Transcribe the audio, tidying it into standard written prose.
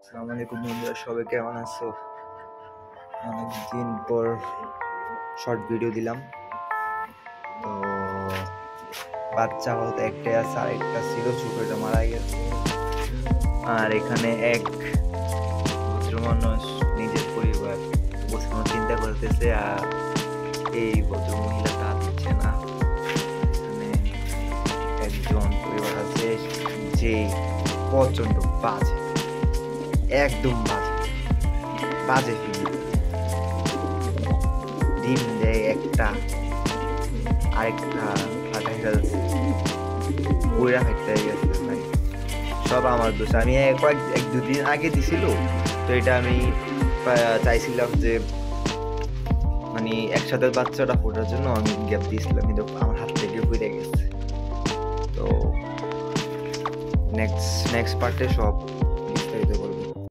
আসসালামু আলাইকুম বন্ধুরা, সবাই কেমন আছো? অনেকদিন পর শর্ট ভিডিও দিলাম। তো বাচ্চা বলতে একটাই আছে, আর একটা ছিল ছোটটা মারা গেছে। আর এখানে এক ভদ্র মানুষ নিজের পরিবার বোঝানোর চিন্তা করতেছে, আর এই ভদ্র মহিলা তা দিচ্ছে না। এখানে একজন পরিবার আছে যে প্রচন্ড বাজে, একদম বাজে বাজে ফিল্ম। ডিম দেয় একটা, আরেকটা ফাটাই ফেলছে, বইরা ফাইতে গেছে ভাই। সব আমার দোষ। আমি এক দুদিন আগে দিছিল, তো এটা আমি চাইছিলাম যে মানে একসাথে বাচ্চাটা ফোটার জন্য আমি গ্যাপ দিয়েছিলাম, কিন্তু আমার হাত থেকে ঘুরে গেছে। তো নেক্সট পার্টে সব